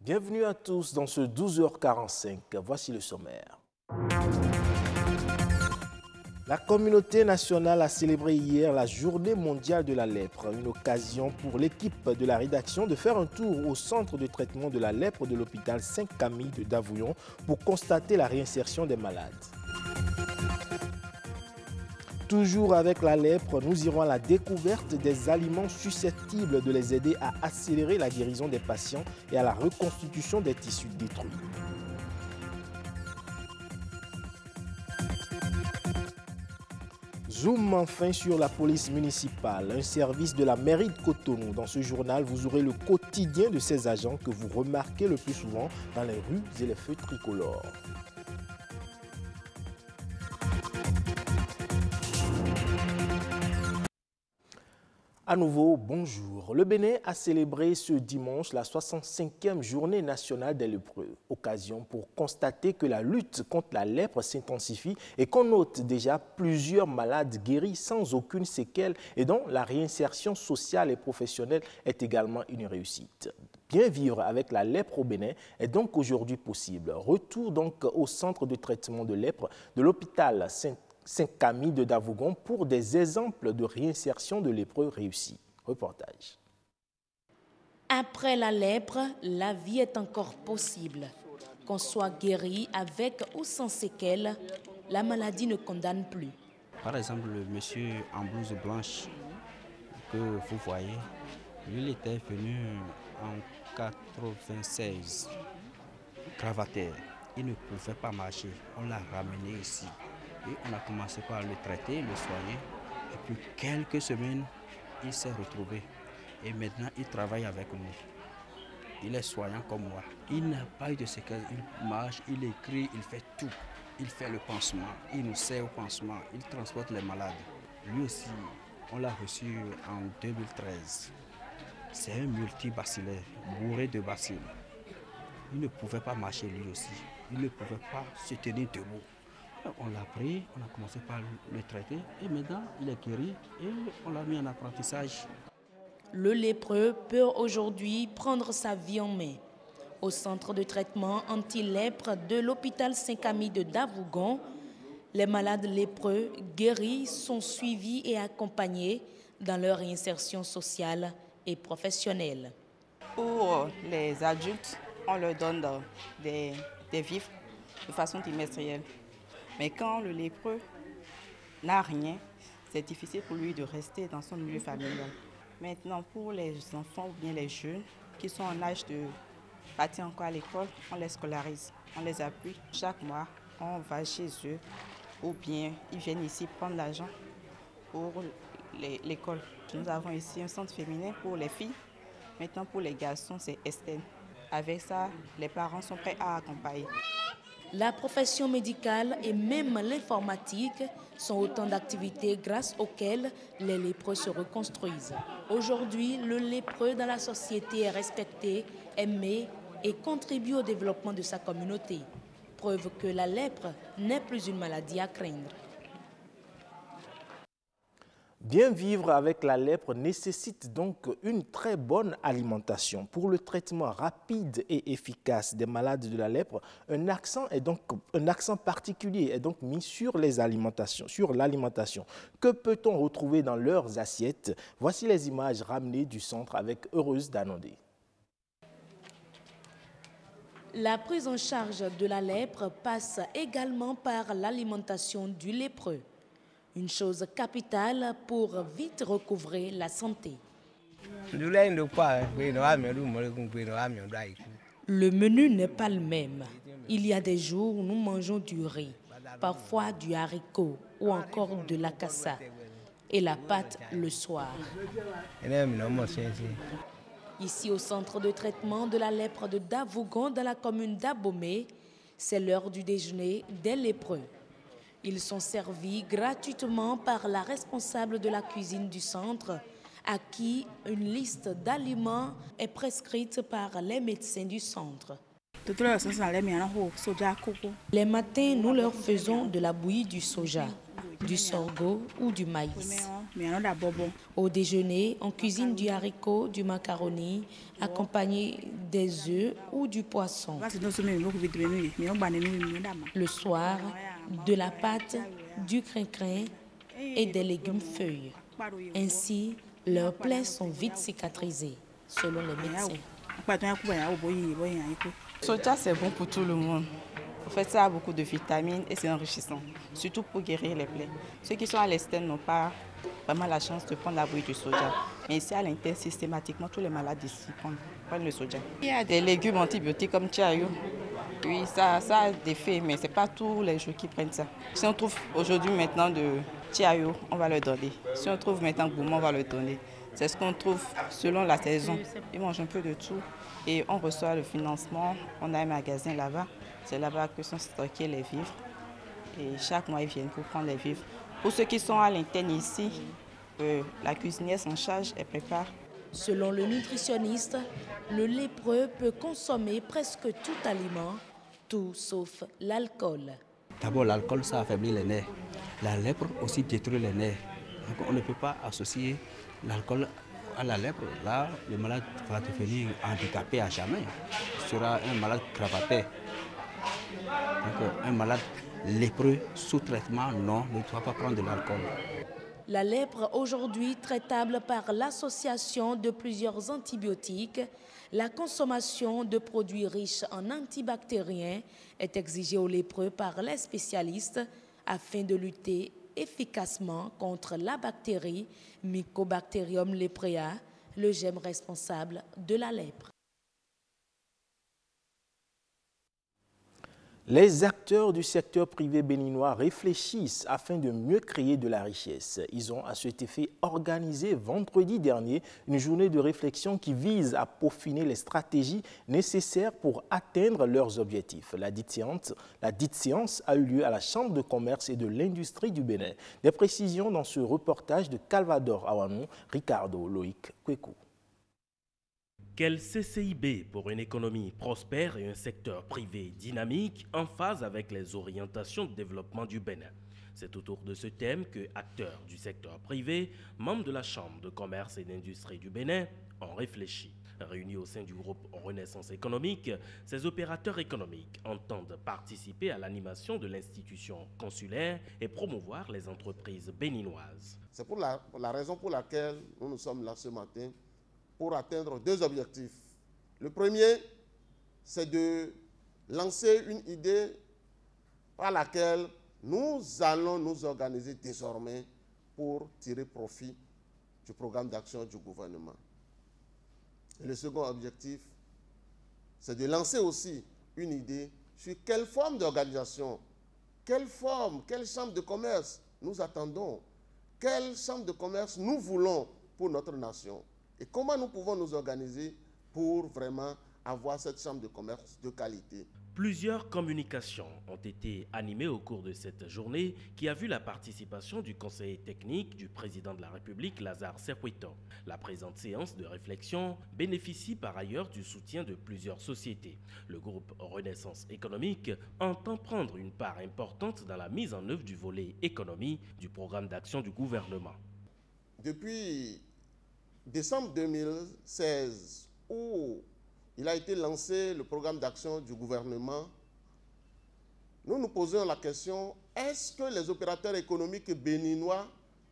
Bienvenue à tous dans ce 12h45. Voici le sommaire. La communauté nationale a célébré hier la journée mondiale de la lèpre, une occasion pour l'équipe de la rédaction de faire un tour au centre de traitement de la lèpre de l'hôpital Saint-Camille de Davouillon pour constater la réinsertion des malades. Toujours avec la lèpre, nous irons à la découverte des aliments susceptibles de les aider à accélérer la guérison des patients et à la reconstitution des tissus détruits. Zoom enfin sur la police municipale, un service de la mairie de Cotonou. Dans ce journal, vous aurez le quotidien de ces agents que vous remarquez le plus souvent dans les rues et les feux tricolores. À nouveau, bonjour. Le Bénin a célébré ce dimanche la 65e journée nationale des lépreux. Occasion pour constater que la lutte contre la lèpre s'intensifie et qu'on note déjà plusieurs malades guéris sans aucune séquelle et dont la réinsertion sociale et professionnelle est également une réussite. Bien vivre avec la lèpre au Bénin est donc aujourd'hui possible. Retour donc au centre de traitement de lèpre de l'hôpital Saint-Camille de Davougon pour des exemples de réinsertion de lépreux réussis. Reportage. Après la lèpre, la vie est encore possible. Qu'on soit guéri avec ou sans séquelles, la maladie ne condamne plus. Par exemple, le monsieur en blouse blanche que vous voyez, lui il était venu en 96, gravataire. Il ne pouvait pas marcher. On l'a ramené ici. Et on a commencé par le traiter, le soigner. Et puis quelques semaines, il s'est retrouvé. Et maintenant, il travaille avec nous. Il est soignant comme moi. Il n'a pas eu de séquelles. Il marche, il écrit, il fait tout. Il fait le pansement. Il nous sert au pansement. Il transporte les malades. Lui aussi, on l'a reçu en 2013. C'est un multibacillaire, bourré de bacilles. Il ne pouvait pas marcher lui aussi. Il ne pouvait pas se tenir debout. On l'a pris, on a commencé par le traiter et maintenant il est guéri et on l'a mis en apprentissage. Le lépreux peut aujourd'hui prendre sa vie en main. Au centre de traitement anti-lèpre de l'hôpital Saint-Camille de Davougon, les malades lépreux guéris sont suivis et accompagnés dans leur réinsertion sociale et professionnelle. Pour les adultes, on leur donne des vivres de façon trimestrielle. Mais quand le lépreux n'a rien, c'est difficile pour lui de rester dans son milieu familial. Maintenant, pour les enfants ou bien les jeunes qui sont en âge de partir encore à l'école, on les scolarise, on les appuie. Chaque mois, on va chez eux ou bien ils viennent ici prendre l'argent pour l'école. Nous avons ici un centre féminin pour les filles. Maintenant, pour les garçons, c'est Estelle. Avec ça, les parents sont prêts à accompagner. La profession médicale et même l'informatique sont autant d'activités grâce auxquelles les lépreux se reconstruisent. Aujourd'hui, le lépreux dans la société est respecté, aimé et contribue au développement de sa communauté. Preuve que la lèpre n'est plus une maladie à craindre. Bien vivre avec la lèpre nécessite donc une très bonne alimentation. Pour le traitement rapide et efficace des malades de la lèpre, un accent particulier est donc mis sur l'alimentation. Que peut-on retrouver dans leurs assiettes? Voici les images ramenées du centre avec Heureuse Danondé. La prise en charge de la lèpre passe également par l'alimentation du lépreux. Une chose capitale pour vite recouvrer la santé. Le menu n'est pas le même. Il y a des jours où nous mangeons du riz, parfois du haricot ou encore de la cassa et la pâte le soir. Ici au centre de traitement de la lèpre de Davougon dans la commune d'Abomey, c'est l'heure du déjeuner des lépreux. Ils sont servis gratuitement par la responsable de la cuisine du centre, à qui une liste d'aliments est prescrite par les médecins du centre. Les matins, nous leur faisons de la bouillie du soja, du sorgho ou du maïs. Au déjeuner, on cuisine du haricot, du macaroni, accompagné des œufs ou du poisson. Le soir, de la pâte, du crin-crin et des légumes feuilles. Ainsi, leurs plaies sont vite cicatrisées, selon les médecins. Le soja, c'est bon pour tout le monde. En fait, ça a beaucoup de vitamines et c'est enrichissant, surtout pour guérir les plaies. Ceux qui sont à l'externe n'ont pas vraiment la chance de prendre la bouillie du soja. Mais ici, à l'interne, systématiquement, tous les malades ici prennent le soja. Il y a des légumes antibiotiques comme tiayo. Oui, ça a des faits, mais ce n'est pas tous les jours qu'ils prennent ça. Si on trouve aujourd'hui maintenant de tiayo, on va le donner. Si on trouve maintenant gourmand, on va le donner. C'est ce qu'on trouve selon la saison. Ils mangent un peu de tout et on reçoit le financement. On a un magasin là-bas. C'est là-bas que sont stockés les vivres. Et chaque mois, ils viennent pour prendre les vivres. Pour ceux qui sont à l'interne ici, la cuisinière s'en charge et prépare. Selon le nutritionniste, le lépreux peut consommer presque tout aliment, tout sauf l'alcool. D'abord, l'alcool, ça affaiblit les nerfs. La lèpre aussi détruit les nerfs. Donc, on ne peut pas associer l'alcool à la lèpre. Là, le malade va devenir handicapé à jamais. Il sera un malade cravaté. Donc, un malade lépreux sous traitement, non, ne doit pas prendre de l'alcool. La lèpre, aujourd'hui traitable par l'association de plusieurs antibiotiques, la consommation de produits riches en antibactériens est exigée aux lépreux par les spécialistes afin de lutter efficacement contre la bactérie Mycobacterium leprae, le germe responsable de la lèpre. Les acteurs du secteur privé béninois réfléchissent afin de mieux créer de la richesse. Ils ont à cet effet organisé vendredi dernier une journée de réflexion qui vise à peaufiner les stratégies nécessaires pour atteindre leurs objectifs. La dite séance a eu lieu à la Chambre de commerce et de l'industrie du Bénin. Des précisions dans ce reportage de Calvador Awanou, Ricardo Loïc Kwekou. Quel CCIB pour une économie prospère et un secteur privé dynamique en phase avec les orientations de développement du Bénin? C'est autour de ce thème que acteurs du secteur privé, membres de la Chambre de commerce et d'industrie du Bénin, ont réfléchi. Réunis au sein du groupe Renaissance économique, ces opérateurs économiques entendent participer à l'animation de l'institution consulaire et promouvoir les entreprises béninoises. C'est pour la raison pour laquelle nous sommes là ce matin, pour atteindre deux objectifs. Le premier, c'est de lancer une idée par laquelle nous allons nous organiser désormais pour tirer profit du programme d'action du gouvernement. Et le second objectif, c'est de lancer aussi une idée sur quelle forme d'organisation, quelle forme, quelle chambre de commerce nous attendons, quelle chambre de commerce nous voulons pour notre nation. Et comment nous pouvons nous organiser pour vraiment avoir cette chambre de commerce de qualité. Plusieurs communications ont été animées au cours de cette journée qui a vu la participation du conseiller technique du président de la République, Lazare Sefuito. La présente séance de réflexion bénéficie par ailleurs du soutien de plusieurs sociétés. Le groupe Renaissance économique entend prendre une part importante dans la mise en œuvre du volet économie du programme d'action du gouvernement. Depuis décembre 2016, où il a été lancé le programme d'action du gouvernement, nous nous posons la question, est-ce que les opérateurs économiques béninois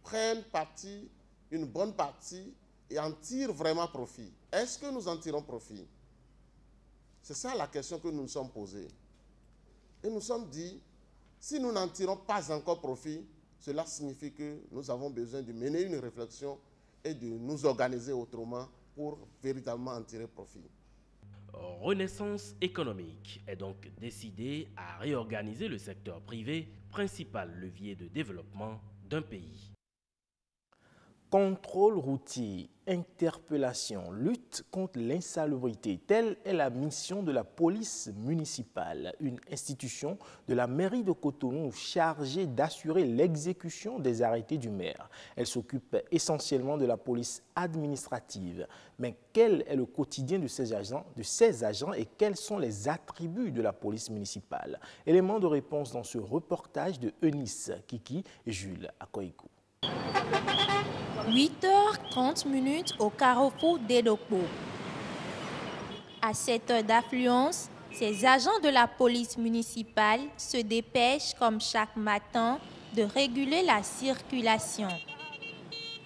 prennent parti, une bonne partie, et en tirent vraiment profit? Est-ce que nous en tirons profit? C'est ça la question que nous nous sommes posée. Et nous nous sommes dit, si nous n'en tirons pas encore profit, cela signifie que nous avons besoin de mener une réflexion et de nous organiser autrement pour véritablement en tirer profit. Renaissance économique est donc décidée à réorganiser le secteur privé, principal levier de développement d'un pays. Contrôle routier, interpellation, lutte contre l'insalubrité, telle est la mission de la police municipale, une institution de la mairie de Cotonou chargée d'assurer l'exécution des arrêtés du maire. Elle s'occupe essentiellement de la police administrative. Mais quel est le quotidien de ces agents et quels sont les attributs de la police municipale? Élément de réponse dans ce reportage de Eunice Kiki et Jules Akoikou. 8h30 au carrefour d'Edokpo. À cette heure d'affluence, ces agents de la police municipale se dépêchent comme chaque matin de réguler la circulation.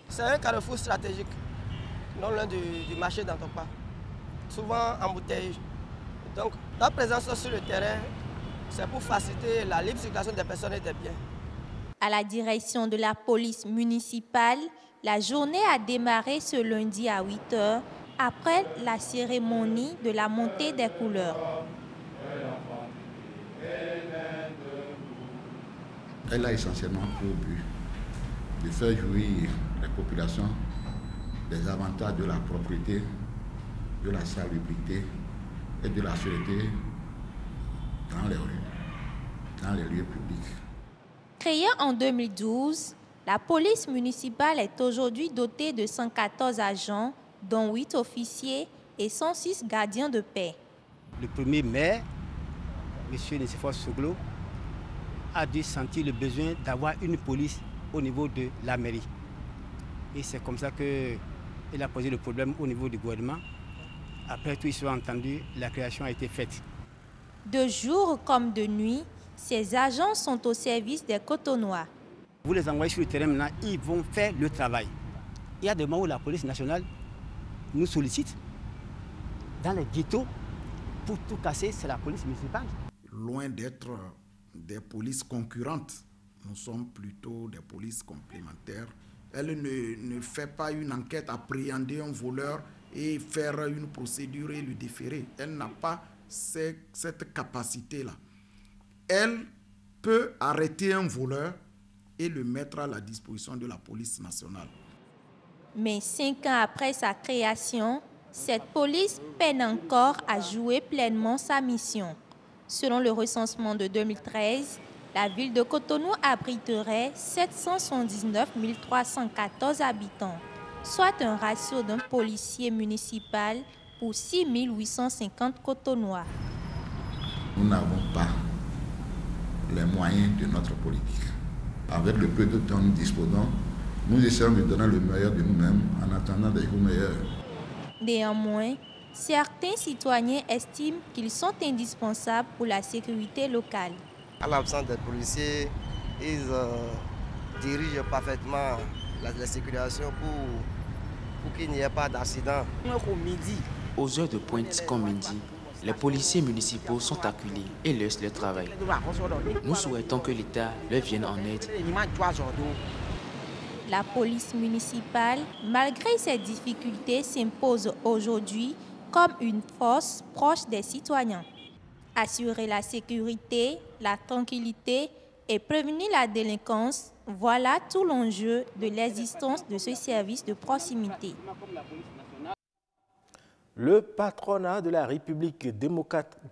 C'est un carrefour stratégique, non loin du marché d'Antokpa, souvent embouteillé. Donc, la présence sur le terrain, c'est pour faciliter la libre circulation des personnes et des biens. À la direction de la police municipale, la journée a démarré ce lundi à 8h après la cérémonie de la montée des couleurs. Elle a essentiellement pour but de faire jouir les populations des avantages de la propriété, de la salubrité et de la sûreté dans les rues, dans les lieux publics. Créée en 2012, la police municipale est aujourd'hui dotée de 114 agents, dont 8 officiers et 106 gardiens de paix. Le premier maire, M. Nicéphore Soglo, a dû sentir le besoin d'avoir une police au niveau de la mairie. Et c'est comme ça qu'il a posé le problème au niveau du gouvernement. Après tout, ils sont entendus, la création a été faite. De jour comme de nuit, ces agents sont au service des Cotonois. Vous les envoyez sur le terrain maintenant, ils vont faire le travail. Il y a des moments où la police nationale nous sollicite dans les ghettos pour tout casser, c'est la police municipale. Loin d'être des polices concurrentes, nous sommes plutôt des polices complémentaires. Elle ne fait pas une enquête, appréhender un voleur et faire une procédure et lui déférer. Elle n'a pas cette capacité-là. Elle peut arrêter un voleur et le mettre à la disposition de la police nationale. Mais 5 ans après sa création, cette police peine encore à jouer pleinement sa mission. Selon le recensement de 2013, la ville de Cotonou abriterait 779 314 habitants, soit un ratio d'un policier municipal pour 6 850 Cotonois. Nous n'avons pas les moyens de notre politique. Avec le peu de temps nous disposons, nous essayons de donner le meilleur de nous-mêmes en attendant des jours meilleurs. Néanmoins, certains citoyens estiment qu'ils sont indispensables pour la sécurité locale. À l'absence des policiers, ils dirigent parfaitement la circulation pour qu'il n'y ait pas d'accident. Aux heures de pointe comme midi, les policiers municipaux sont acculés et laissent leur travail. Nous souhaitons que l'État leur vienne en aide. La police municipale, malgré ses difficultés, s'impose aujourd'hui comme une force proche des citoyens. Assurer la sécurité, la tranquillité et prévenir la délinquance, voilà tout l'enjeu de l'existence de ce service de proximité. Le patronat de la République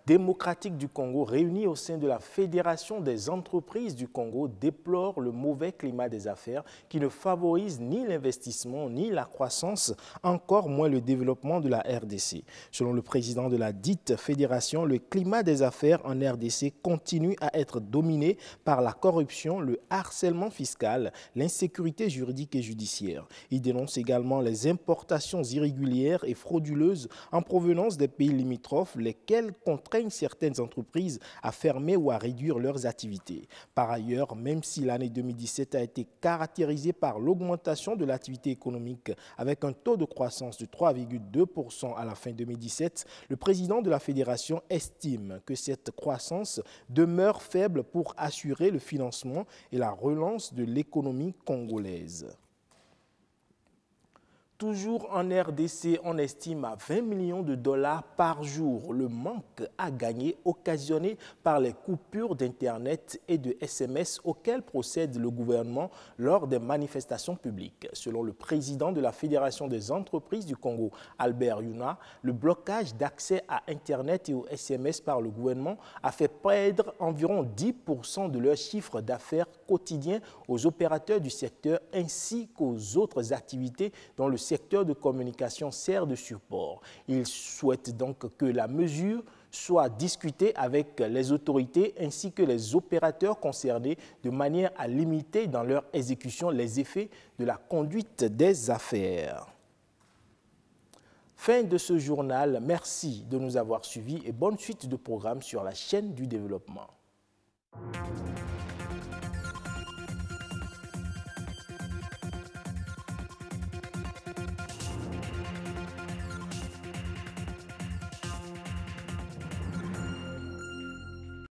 démocratique du Congo, réuni au sein de la Fédération des entreprises du Congo, déplore le mauvais climat des affaires qui ne favorise ni l'investissement ni la croissance, encore moins le développement de la RDC. Selon le président de la dite fédération, le climat des affaires en RDC continue à être dominé par la corruption, le harcèlement fiscal, l'insécurité juridique et judiciaire. Il dénonce également les importations irrégulières et frauduleuses en provenance des pays limitrophes, lesquels contraignent certaines entreprises à fermer ou à réduire leurs activités. Par ailleurs, même si l'année 2017 a été caractérisée par l'augmentation de l'activité économique avec un taux de croissance de 3,2% à la fin 2017, le président de la fédération estime que cette croissance demeure faible pour assurer le financement et la relance de l'économie congolaise. Toujours en RDC, on estime à 20 millions de dollars par jour le manque à gagner occasionné par les coupures d'Internet et de SMS auxquelles procède le gouvernement lors des manifestations publiques. Selon le président de la Fédération des entreprises du Congo, Albert Yuna, le blocage d'accès à Internet et aux SMS par le gouvernement a fait perdre environ 10% de leur chiffre d'affaires quotidien aux opérateurs du secteur ainsi qu'aux autres activités dont le secteur de communication sert de support. Il souhaite donc que la mesure soit discuté avec les autorités ainsi que les opérateurs concernés de manière à limiter dans leur exécution les effets de la conduite des affaires. Fin de ce journal. Merci de nous avoir suivis et bonne suite de programme sur la chaîne du développement.